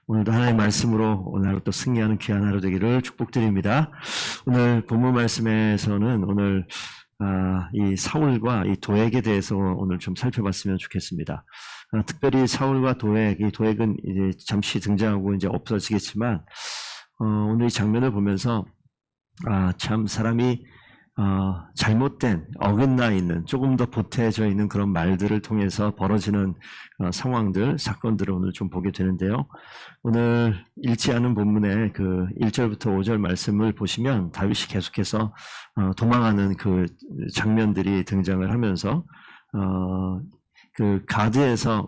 오늘도 하나님의 말씀으로 오늘 하루 또 승리하는 귀한 하루 되기를 축복드립니다. 오늘 본문 말씀에서는 오늘 이 사울과 이 도액에 대해서 오늘 좀 살펴봤으면 좋겠습니다. 특별히 사울과 도액, 이 도액은 이제 잠시 등장하고 이제 없어지겠지만 오늘 이 장면을 보면서 참 사람이 잘못된 어긋나 있는 조금 더 보태져 있는 그런 말들을 통해서 벌어지는 상황들, 사건들을 오늘 좀 보게 되는데요. 오늘 읽지 않은 본문의 그 1절부터 5절 말씀을 보시면 다윗이 계속해서 도망하는 그 장면들이 등장을 하면서 그 가드에서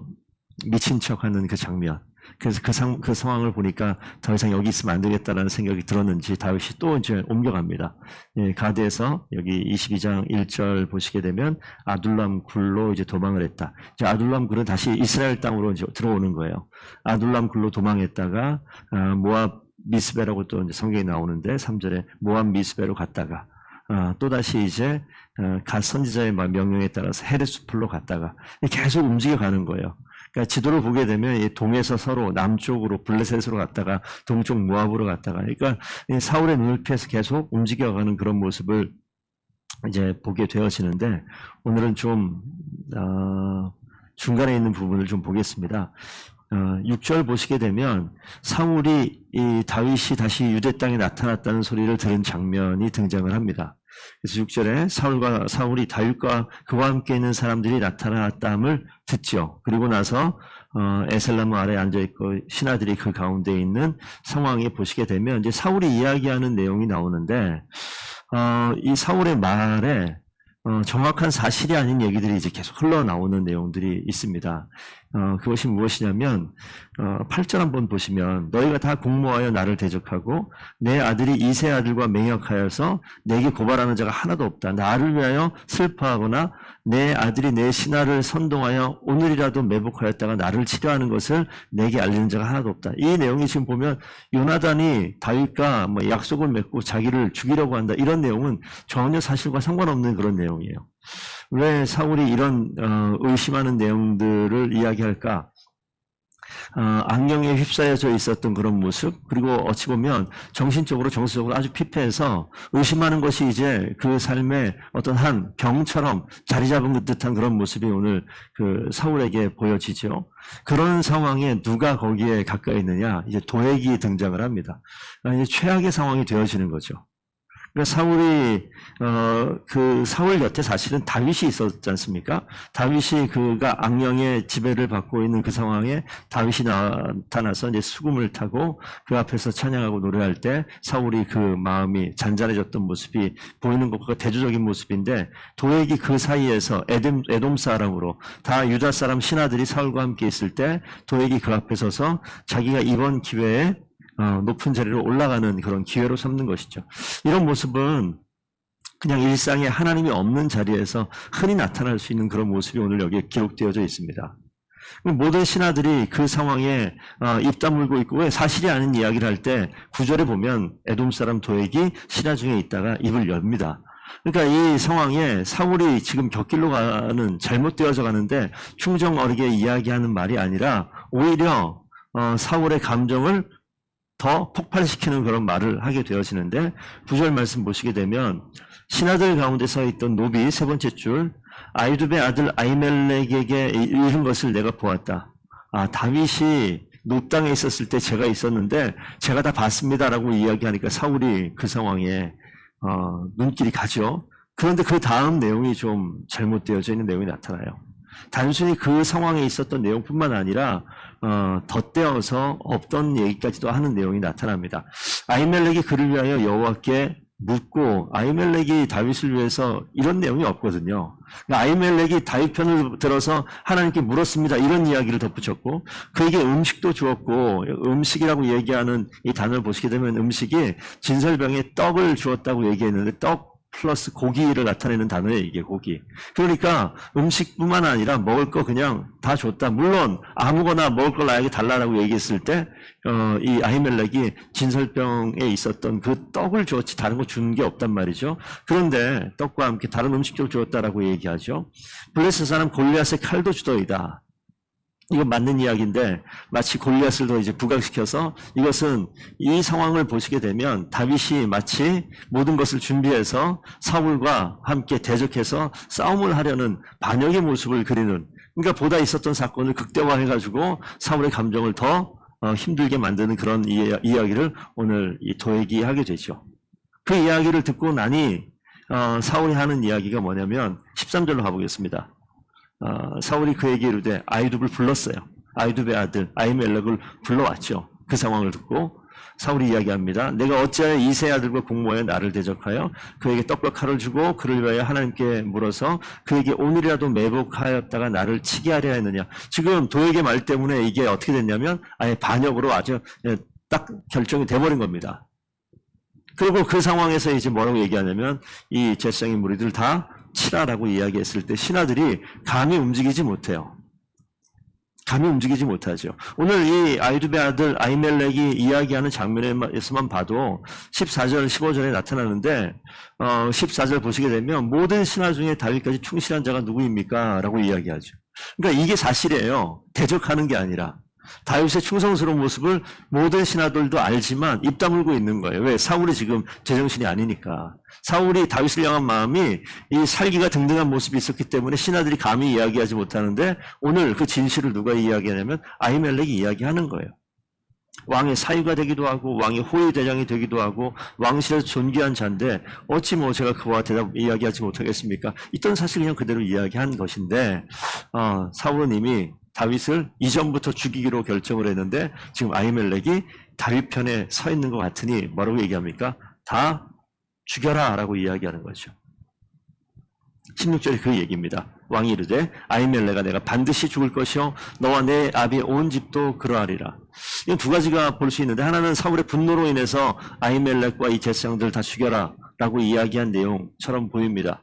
미친 척하는 그 장면. 그래서 그 상황을 보니까 더 이상 여기 있으면 안 되겠다라는 생각이 들었는지 다윗이 또 이제 옮겨갑니다. 예, 가드에서 여기 22장 1절 보시게 되면 아둘람 굴로 이제 도망을 했다. 이제 아둘람 굴은 다시 이스라엘 땅으로 이제 들어오는 거예요. 아둘람 굴로 도망했다가 모압 미스베라고 또 이제 성경이 나오는데 3절에 모압 미스베로 갔다가 또다시 이제 갓 선지자의 명령에 따라서 헤르스풀로 갔다가 계속 움직여 가는 거예요. 그러니까 지도를 보게 되면 이 동에서 서로 남쪽으로 블레셋으로 갔다가 동쪽 모압으로 갔다가 그러니까 사울의 눈을 피해서 계속 움직여가는 그런 모습을 이제 보게 되어지는데 오늘은 좀 중간에 있는 부분을 좀 보겠습니다. 6절 보시게 되면 사울이 이 다윗이 다시 유대 땅에 나타났다는 소리를 들은 장면이 등장을 합니다. 그래서 6절에 사울이 다윗과 그와 함께 있는 사람들이 나타났다함을 듣죠. 그리고 나서 에셀나무 아래에 앉아있고 신하들이 그 가운데 있는 상황에 보시게 되면 이제 사울이 이야기하는 내용이 나오는데 이 사울의 말에 정확한 사실이 아닌 얘기들이 이제 계속 흘러나오는 내용들이 있습니다. 그것이 무엇이냐면 8절 한번 보시면 너희가 다 공모하여 나를 대적하고 내 아들이 이세 아들과 맹약하여서 내게 고발하는 자가 하나도 없다. 나를 위하여 슬퍼하거나 내 아들이 내 신하를 선동하여 오늘이라도 매복하였다가 나를 치료하는 것을 내게 알리는 자가 하나도 없다. 이 내용이 지금 보면 요나단이 다윗과 뭐 약속을 맺고 자기를 죽이려고 한다. 이런 내용은 전혀 사실과 상관없는 그런 내용이에요. 왜 사울이 이런 의심하는 내용들을 이야기할까? 악령에 휩싸여져 있었던 그런 모습, 그리고 어찌 보면 정신적으로 정서적으로 아주 피폐해서 의심하는 것이 이제 그 삶의 어떤 한 병처럼 자리 잡은 듯한 그런 모습이 오늘 그 사울에게 보여지죠. 그런 상황에 누가 거기에 가까이 있느냐? 이제 도액이 등장을 합니다. 이제 최악의 상황이 되어지는 거죠. 그러니까 사울이 그 사울 곁에 사실은 다윗이 있었지 않습니까? 다윗이 그가 악령의 지배를 받고 있는 그 상황에 다윗이 나타나서 이제 수금을 타고 그 앞에서 찬양하고 노래할 때 사울이 그 마음이 잔잔해졌던 모습이 보이는 것과 대조적인 모습인데 도액이 그 사이에서 에돔 사람으로 다 유다 사람 신하들이 사울과 함께 있을 때 도액이 그 앞에 서서 자기가 이번 기회에 높은 자리로 올라가는 그런 기회로 삼는 것이죠. 이런 모습은 그냥 일상에 하나님이 없는 자리에서 흔히 나타날 수 있는 그런 모습이 오늘 여기에 기록되어져 있습니다. 모든 신하들이 그 상황에 입 다물고 있고 왜 사실이 아닌 이야기를 할 때 9절에 보면 에돔 사람 도액이 신하 중에 있다가 입을 엽니다. 그러니까 이 상황에 사울이 지금 곁길로 가는 잘못되어져 가는데 충정 어리게 이야기하는 말이 아니라 오히려 사울의 감정을 더 폭발시키는 그런 말을 하게 되어지는데 9절 말씀 보시게 되면 신하들 가운데 서 있던 노비 세 번째 줄 아이두베 아들 아히멜렉에게 이른 것을 내가 보았다. 다윗이 노 땅에 있었을 때 제가 있었는데 제가 다 봤습니다라고 이야기하니까 사울이 그 상황에 눈길이 가죠. 그런데 그 다음 내용이 좀 잘못되어져 있는 내용이 나타나요. 단순히 그 상황에 있었던 내용뿐만 아니라 덧대어서 없던 얘기까지도 하는 내용이 나타납니다. 아히멜렉이 그를 위하여 여호와께 묻고 아히멜렉이 다윗을 위해서 이런 내용이 없거든요. 그러니까 아히멜렉이 다윗 편을 들어서 하나님께 물었습니다. 이런 이야기를 덧붙였고 그에게 음식도 주었고 음식이라고 얘기하는 이 단어를 보시게 되면 음식이 진설병에 떡을 주었다고 얘기했는데 떡 플러스 고기를 나타내는 단어예요. 이게 고기. 그러니까 음식뿐만 아니라 먹을 거 그냥 다 줬다. 물론 아무거나 먹을 걸 나에게 달라라고 얘기했을 때 이 아히멜렉이 진설병에 있었던 그 떡을 주었지 다른 거 준 게 없단 말이죠. 그런데 떡과 함께 다른 음식도 주었다라고 얘기하죠. 블레셋 사람 골리앗의 칼도 주더이다. 이건 맞는 이야기인데 마치 골리앗을 더 이제 부각시켜서 이것은 이 상황을 보시게 되면 다윗이 마치 모든 것을 준비해서 사울과 함께 대적해서 싸움을 하려는 반역의 모습을 그리는, 그러니까 보다 있었던 사건을 극대화해가지고 사울의 감정을 더 힘들게 만드는 그런 이야기를 오늘 이 도액이 하게 되죠. 그 이야기를 듣고 나니 사울이 하는 이야기가 뭐냐면 13절로 가보겠습니다. 사울이 그에게 이르되 아히두를 불렀어요. 아히두의 아들 아히멜렉을 불러왔죠. 그 상황을 듣고 사울이 이야기합니다. 내가 어찌하여 이세 아들과 공모하여 나를 대적하여 그에게 떡과 칼을 주고 그를 위하여 하나님께 물어서 그에게 오늘이라도 매복하였다가 나를 치게 하려 했느냐. 지금 도액의 말 때문에 이게 어떻게 됐냐면 아예 반역으로 아주 딱 결정이 돼버린 겁니다. 그리고 그 상황에서 이제 뭐라고 얘기하냐면 이 제사장의 무리들 다 치라라고 이야기했을 때 신하들이 감히 움직이지 못해요. 감히 움직이지 못하죠. 오늘 이 아히두의 아들 아히멜렉이 이야기하는 장면에서만 봐도 14절, 15절에 나타나는데 14절 보시게 되면 모든 신하 중에 다윗까지 충실한 자가 누구입니까? 라고 이야기하죠. 그러니까 이게 사실이에요. 대적하는 게 아니라. 다윗의 충성스러운 모습을 모든 신하들도 알지만 입 다물고 있는 거예요. 왜? 사울이 지금 제정신이 아니니까. 사울이 다윗을 향한 마음이 이 살기가 등등한 모습이 있었기 때문에 신하들이 감히 이야기하지 못하는데 오늘 그 진실을 누가 이야기하냐면 아히멜렉이 이야기하는 거예요. 왕의 사위가 되기도 하고 왕의 호위 대장이 되기도 하고 왕실에서 존귀한 자인데 어찌 뭐 제가 그와 이야기하지 못하겠습니까? 있던 사실 그냥 그대로 이야기한 것인데 사울은 이미 다윗을 이전부터 죽이기로 결정을 했는데 지금 아히멜렉이 다윗 편에 서 있는 것 같으니 뭐라고 얘기합니까? 다 죽여라 라고 이야기하는 거죠. 16절이 그 얘기입니다. 왕이 이르되 아히멜렉아 내가 반드시 죽을 것이요 너와 내 아비의 온 집도 그러하리라. 이건 두 가지가 볼 수 있는데 하나는 사울의 분노로 인해서 아히멜렉과 이 제사장들 다 죽여라 라고 이야기한 내용처럼 보입니다.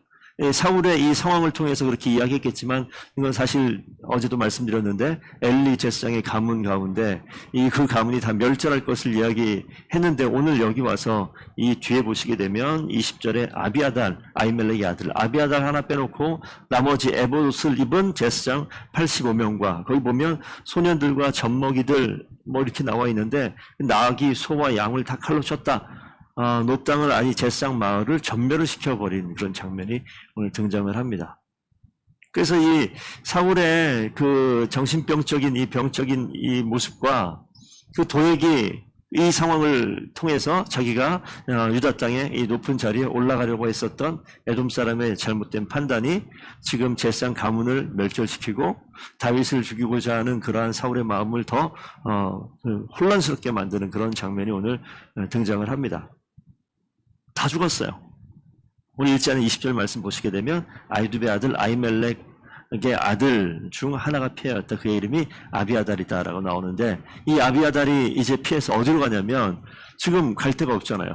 사울의 이 상황을 통해서 그렇게 이야기했겠지만 이건 사실 어제도 말씀드렸는데 엘리 제사장의 가문 가운데 그 가문이 다 멸절할 것을 이야기했는데 오늘 여기 와서 이 뒤에 보시게 되면 20절에 아비아달 아히멜렉의 아들 아비아달 하나 빼놓고 나머지 에봇을 입은 제사장 85명과 거기 보면 소년들과 젖먹이들 뭐 이렇게 나와 있는데 나귀 소와 양을 다 칼로 쳤다. 노 땅을 아니 제사장 마을을 전멸을 시켜버린 그런 장면이 오늘 등장을 합니다. 그래서 이 사울의 그 정신병적인 이 병적인 이 모습과 그 도액이 이 상황을 통해서 자기가 유다 땅의 이 높은 자리에 올라가려고 했었던 에돔 사람의 잘못된 판단이 지금 제사장 가문을 멸절시키고 다윗을 죽이고자 하는 그러한 사울의 마음을 더 혼란스럽게 만드는 그런 장면이 오늘 등장을 합니다. 다 죽었어요. 오늘 일자는 20절 말씀 보시게 되면 아히두의 아들 아히멜렉의 아들 중 하나가 피하였다. 그의 이름이 아비아달이다라고 나오는데 이 아비아달이 이제 피해서 어디로 가냐면 지금 갈 데가 없잖아요.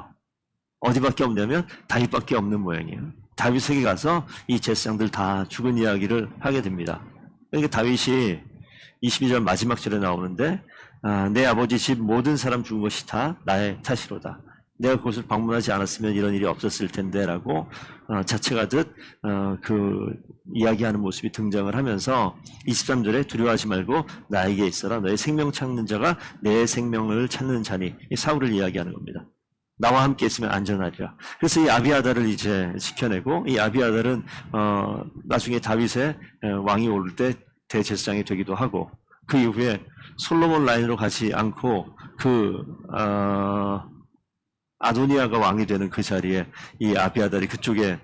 어디밖에 없냐면 다윗밖에 없는 모양이에요. 다윗에게 가서 이 제사장들 다 죽은 이야기를 하게 됩니다. 그러니까 다윗이 22절 마지막 절에 나오는데 내 아버지 집 모든 사람 죽은 것이 다 나의 탓이로다. 내가 그곳을 방문하지 않았으면 이런 일이 없었을 텐데 라고 자책하듯 그 이야기하는 모습이 등장을 하면서 23절에 두려워하지 말고 나에게 있어라. 너의 생명 찾는 자가 내 생명을 찾는 자니 이 사울을 이야기하는 겁니다. 나와 함께 있으면 안전하리라. 그래서 이 아비아달을 이제 지켜내고 이 아비아달은 나중에 다윗의 왕이 오를 때 대제사장이 되기도 하고 그 이후에 솔로몬 라인으로 가지 않고 아도니아가 왕이 되는 그 자리에 이 아비아달이 그쪽에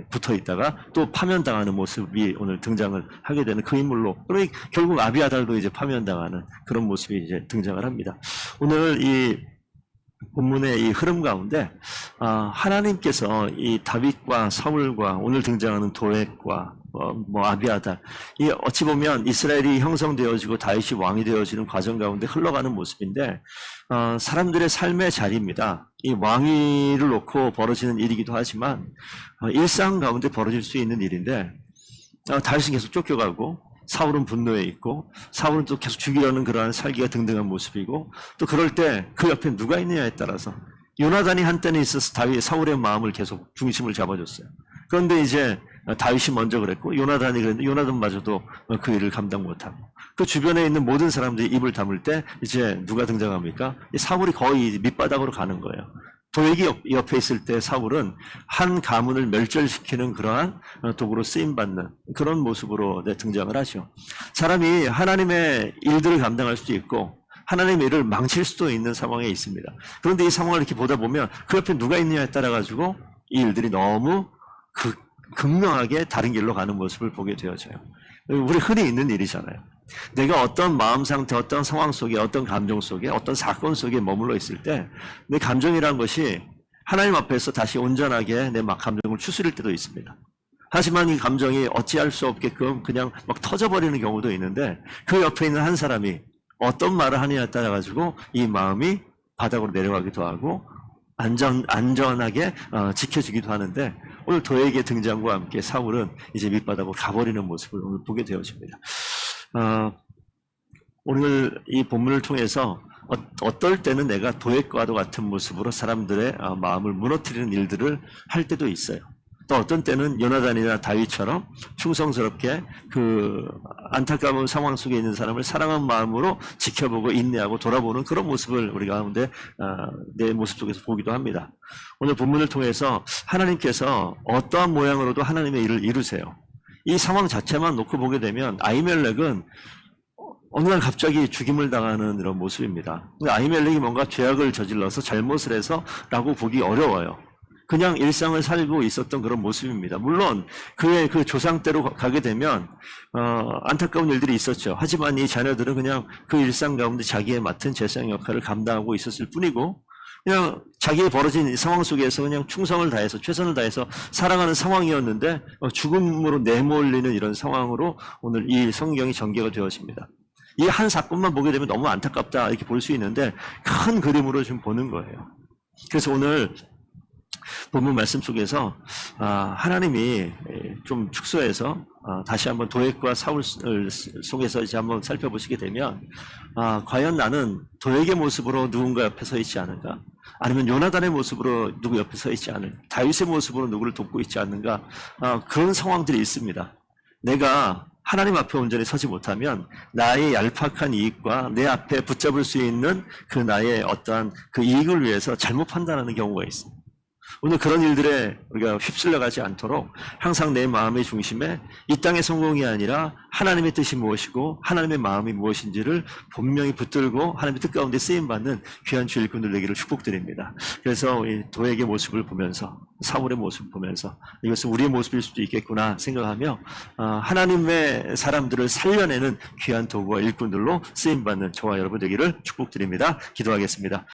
붙어 있다가 또 파면당하는 모습이 오늘 등장을 하게 되는 그 인물로, 그러니 결국 아비아달도 이제 파면당하는 그런 모습이 이제 등장을 합니다. 오늘 이 본문의 이 흐름 가운데 하나님께서 이 다윗과 사울과 오늘 등장하는 도액과 아비아달, 이 어찌 보면 이스라엘이 형성되어지고 다윗이 왕이 되어지는 과정 가운데 흘러가는 모습인데 사람들의 삶의 자리입니다. 이 왕위를 놓고 벌어지는 일이기도 하지만 일상 가운데 벌어질 수 있는 일인데 다윗은 계속 쫓겨가고 사울은 분노에 있고 사울은 또 계속 죽이려는 그러한 살기가 등등한 모습이고 또 그럴 때 그 옆에 누가 있느냐에 따라서 요나단이 한때는 있어서 사울의 마음을 계속 중심을 잡아줬어요. 그런데 이제 다윗이 먼저 그랬고 요나단이 그랬는데 요나단마저도 그 일을 감당 못하고 그 주변에 있는 모든 사람들이 입을 다물 때 이제 누가 등장합니까? 이 사울이 거의 밑바닥으로 가는 거예요. 도액이 옆에 있을 때 사울은 한 가문을 멸절시키는 그러한 도구로 쓰임받는 그런 모습으로 등장을 하죠. 사람이 하나님의 일들을 감당할 수도 있고 하나님의 일을 망칠 수도 있는 상황에 있습니다. 그런데 이 상황을 이렇게 보다 보면 그 옆에 누가 있느냐에 따라 가지고 이 일들이 너무 극명하게 다른 길로 가는 모습을 보게 되어져요. 우리 흔히 있는 일이잖아요. 내가 어떤 마음 상태, 어떤 상황 속에, 어떤 감정 속에, 어떤 사건 속에 머물러 있을 때 내 감정이라는 것이 하나님 앞에서 다시 온전하게 내 감정을 추스릴 때도 있습니다. 하지만 이 감정이 어찌할 수 없게끔 그냥 막 터져버리는 경우도 있는데 그 옆에 있는 한 사람이 어떤 말을 하느냐에 따라 가지고 이 마음이 바닥으로 내려가기도 하고 안전하게 지켜지기도 하는데 오늘 도액의 등장과 함께 사울은 이제 밑바닥으로 가버리는 모습을 오늘 보게 되어집니다. 오늘 이 본문을 통해서 어떨 때는 내가 도액과도 같은 모습으로 사람들의 마음을 무너뜨리는 일들을 할 때도 있어요. 또 어떤 때는 요나단이나 다윗처럼 충성스럽게 그 안타까운 상황 속에 있는 사람을 사랑하는 마음으로 지켜보고 인내하고 돌아보는 그런 모습을 우리 가운데 내 모습 속에서 보기도 합니다. 오늘 본문을 통해서 하나님께서 어떠한 모양으로도 하나님의 일을 이루세요. 이 상황 자체만 놓고 보게 되면 아히멜렉은 어느 날 갑자기 죽임을 당하는 이런 모습입니다. 아히멜렉이 뭔가 죄악을 저질러서 잘못을 해서 라고 보기 어려워요. 그냥 일상을 살고 있었던 그런 모습입니다. 물론 그의 그 조상 때로 가게 되면 안타까운 일들이 있었죠. 하지만 이 자녀들은 그냥 그 일상 가운데 자기의 맡은 제사장 역할을 감당하고 있었을 뿐이고 그냥 자기의 벌어진 상황 속에서 그냥 충성을 다해서 최선을 다해서 살아가는 상황이었는데 죽음으로 내몰리는 이런 상황으로 오늘 이 성경이 전개가 되어집니다. 이 한 사건만 보게 되면 너무 안타깝다 이렇게 볼 수 있는데 큰 그림으로 좀 보는 거예요. 그래서 오늘 본문 말씀 속에서 하나님이 좀 축소해서 다시 한번 도액과 사울 속에서 이제 한번 살펴보시게 되면 과연 나는 도액의 모습으로 누군가 옆에 서 있지 않은가? 아니면 요나단의 모습으로 누구 옆에 서 있지 않은가? 다윗의 모습으로 누구를 돕고 있지 않는가? 그런 상황들이 있습니다. 내가 하나님 앞에 온전히 서지 못하면 나의 얄팍한 이익과 내 앞에 붙잡을 수 있는 그 나의 어떠한 그 이익을 위해서 잘못 판단하는 경우가 있습니다. 오늘 그런 일들에 우리가 휩쓸려가지 않도록 항상 내 마음의 중심에 이 땅의 성공이 아니라 하나님의 뜻이 무엇이고 하나님의 마음이 무엇인지를 분명히 붙들고 하나님의 뜻 가운데 쓰임받는 귀한 주 일꾼들 되기를 축복드립니다. 그래서 이 도액의 모습을 보면서 사울의 모습을 보면서 이것은 우리의 모습일 수도 있겠구나 생각하며 하나님의 사람들을 살려내는 귀한 도구와 일꾼들로 쓰임받는 저와 여러분 되기를 축복드립니다. 기도하겠습니다.